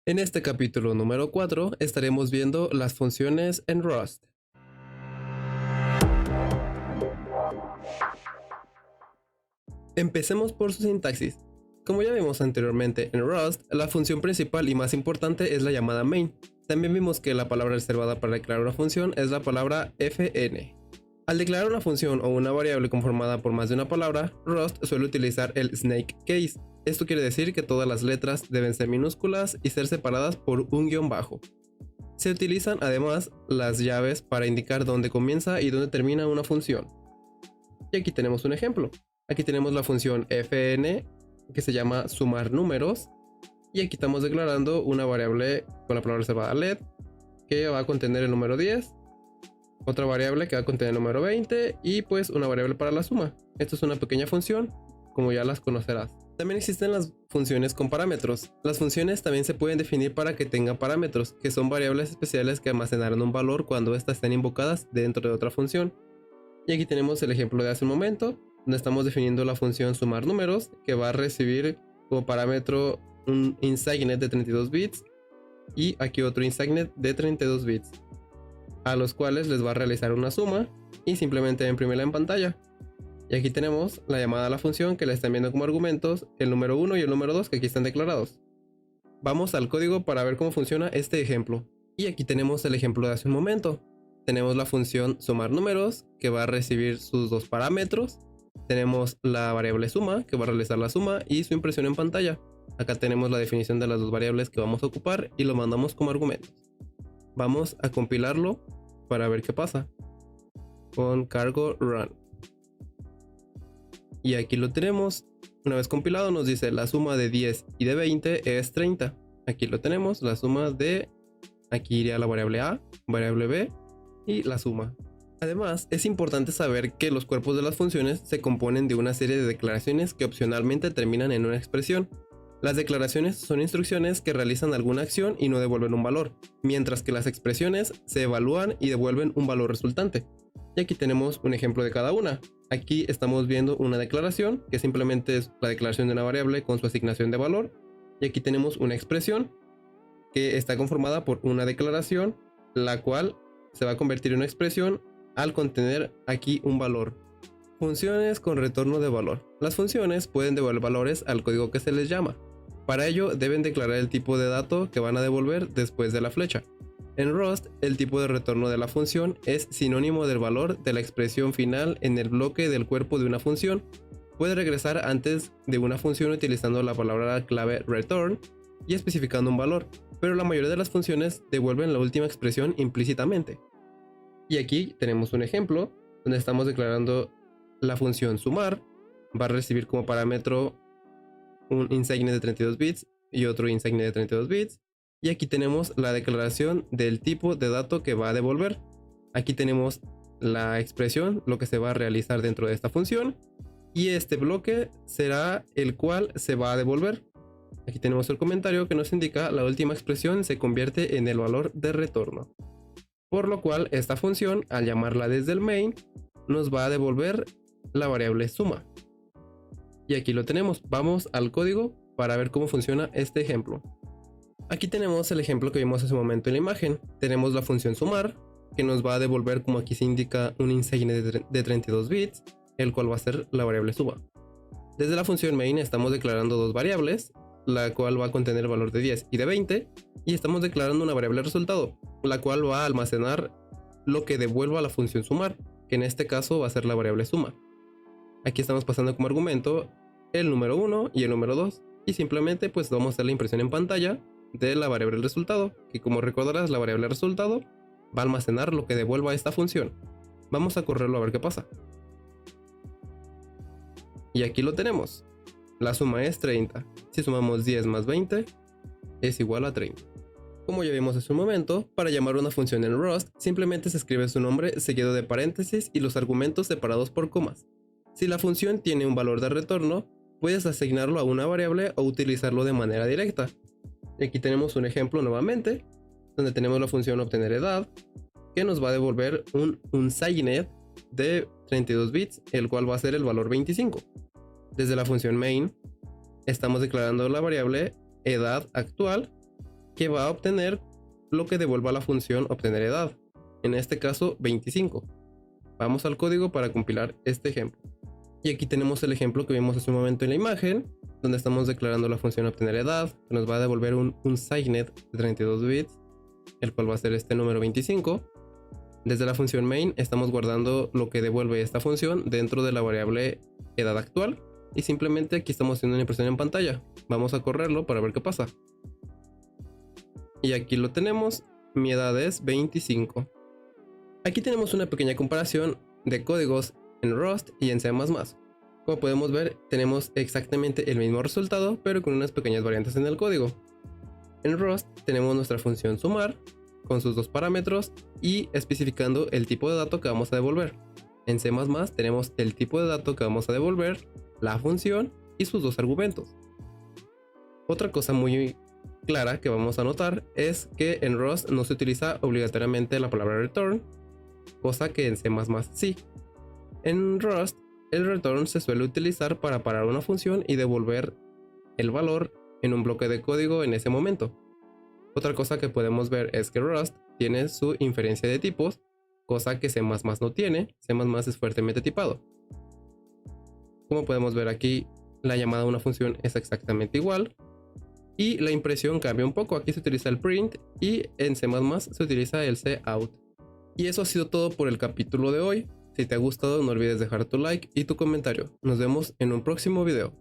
En este capítulo número 4 estaremos viendo las funciones en Rust. Empecemos por su sintaxis. Como ya vimos anteriormente en Rust, la función principal y más importante es la llamada main. También vimos que la palabra reservada para declarar una función es la palabra fn. Al declarar una función o una variable conformada por más de una palabra, Rust suele utilizar el snake case. Esto quiere decir que todas las letras deben ser minúsculas y ser separadas por un guión bajo. Se utilizan además las llaves para indicar dónde comienza y dónde termina una función. Y aquí tenemos un ejemplo. Aquí tenemos la función fn, que se llama sumar números, y aquí estamos declarando una variable con la palabra reservada led, que va a contener el número 10, otra variable que va a contener el número 20 y pues una variable para la suma. Esto es una pequeña función, como ya las conocerás. También existen las funciones con parámetros. Las funciones también se pueden definir para que tengan parámetros, que son variables especiales que almacenarán un valor cuando éstas estén invocadas dentro de otra función. Y aquí tenemos el ejemplo de hace un momento, donde estamos definiendo la función sumar números, que va a recibir como parámetro un InSignet de 32 bits y aquí otro InSignet de 32 bits, a los cuales les va a realizar una suma y simplemente imprimirla en pantalla. Y aquí tenemos la llamada a la función que la están viendo como argumentos, el número 1 y el número 2 que aquí están declarados. Vamos al código para ver cómo funciona este ejemplo. Y aquí tenemos el ejemplo de hace un momento. Tenemos la función sumar números que va a recibir sus dos parámetros. Tenemos la variable suma que va a realizar la suma y su impresión en pantalla. Acá tenemos la definición de las dos variables que vamos a ocupar y lo mandamos como argumentos. Vamos a compilarlo para ver qué pasa. Con cargo run. Y aquí lo tenemos. Una vez compilado nos dice la suma de 10 y de 20 es 30. Aquí lo tenemos, la suma de... Aquí iría la variable A, variable B y la suma. Además, es importante saber que los cuerpos de las funciones se componen de una serie de declaraciones que opcionalmente terminan en una expresión. Las declaraciones son instrucciones que realizan alguna acción y no devuelven un valor, mientras que las expresiones se evalúan y devuelven un valor resultante. Y aquí tenemos un ejemplo de cada una. Aquí estamos viendo una declaración, que simplemente es la declaración de una variable con su asignación de valor. Y aquí tenemos una expresión, que está conformada por una declaración, la cual se va a convertir en una expresión al contener aquí un valor. Funciones con retorno de valor. Las funciones pueden devolver valores al código que se les llama. Para ello deben declarar el tipo de dato que van a devolver después de la flecha. En Rust, el tipo de retorno de la función es sinónimo del valor de la expresión final en el bloque del cuerpo de una función. Puede regresar antes de una función utilizando la palabra clave return y especificando un valor, pero la mayoría de las funciones devuelven la última expresión implícitamente. Y aquí tenemos un ejemplo donde estamos declarando la función sumar, va a recibir como parámetro un InSignet de 32 bits y otro InSignet de 32 bits. Y aquí tenemos la declaración del tipo de dato que va a devolver. Aquí tenemos la expresión, lo que se va a realizar dentro de esta función. Y este bloque será el cual se va a devolver. Aquí tenemos el comentario que nos indica la última expresión se convierte en el valor de retorno. Por lo cual esta función, al llamarla desde el main, nos va a devolver la variable suma. Y aquí lo tenemos. Vamos al código para ver cómo funciona este ejemplo. Aquí tenemos el ejemplo que vimos hace un momento en la imagen. Tenemos la función sumar, que nos va a devolver, como aquí se indica, un InSignet de 32 bits, el cual va a ser la variable suma. Desde la función main estamos declarando dos variables, la cual va a contener el valor de 10 y de 20, y estamos declarando una variable resultado, la cual va a almacenar lo que devuelva a la función sumar, que en este caso va a ser la variable suma. Aquí estamos pasando como argumento el número 1 y el número 2, y simplemente pues vamos a hacer la impresión en pantalla de la variable resultado, que como recordarás, la variable resultado va a almacenar lo que devuelva a esta función. Vamos a correrlo a ver qué pasa. Y aquí lo tenemos. La suma es 30. Si sumamos 10 más 20 es igual a 30. Como ya vimos hace un momento, para llamar una función en Rust simplemente se escribe su nombre seguido de paréntesis y los argumentos separados por comas. Si la función tiene un valor de retorno, puedes asignarlo a una variable o utilizarlo de manera directa. Y aquí tenemos un ejemplo nuevamente, donde tenemos la función obtener edad, que nos va a devolver un InSignet de 32 bits, el cual va a ser el valor 25. Desde la función main, estamos declarando la variable edad actual, que va a obtener lo que devuelva la función obtener edad, en este caso 25. Vamos al código para compilar este ejemplo. Y aquí tenemos el ejemplo que vimos hace un momento en la imagen, donde estamos declarando la función obtener edad, que nos va a devolver un SIGINET de 32 bits, el cual va a ser este número 25. Desde la función main estamos guardando lo que devuelve esta función dentro de la variable edad actual, y simplemente aquí estamos haciendo una impresión en pantalla. Vamos a correrlo para ver qué pasa. Y aquí lo tenemos, mi edad es 25. Aquí tenemos una pequeña comparación de códigos en Rust y en C++. Como podemos ver, tenemos exactamente el mismo resultado, pero con unas pequeñas variantes en el código. En Rust tenemos nuestra función sumar, con sus dos parámetros y especificando el tipo de dato que vamos a devolver. En C++ tenemos el tipo de dato que vamos a devolver, la función y sus dos argumentos. Otra cosa muy clara que vamos a notar es que en Rust no se utiliza obligatoriamente la palabra return, cosa que en C++ sí. En Rust, el return se suele utilizar para parar una función y devolver el valor en un bloque de código en ese momento. Otra cosa que podemos ver es que Rust tiene su inferencia de tipos, cosa que C++ no tiene. C++ es fuertemente tipado. Como podemos ver aquí, la llamada a una función es exactamente igual y la impresión cambia un poco. Aquí se utiliza el print y en C++ se utiliza el cout. Y eso ha sido todo por el capítulo de hoy. Si te ha gustado, no olvides dejar tu like y tu comentario. Nos vemos en un próximo video.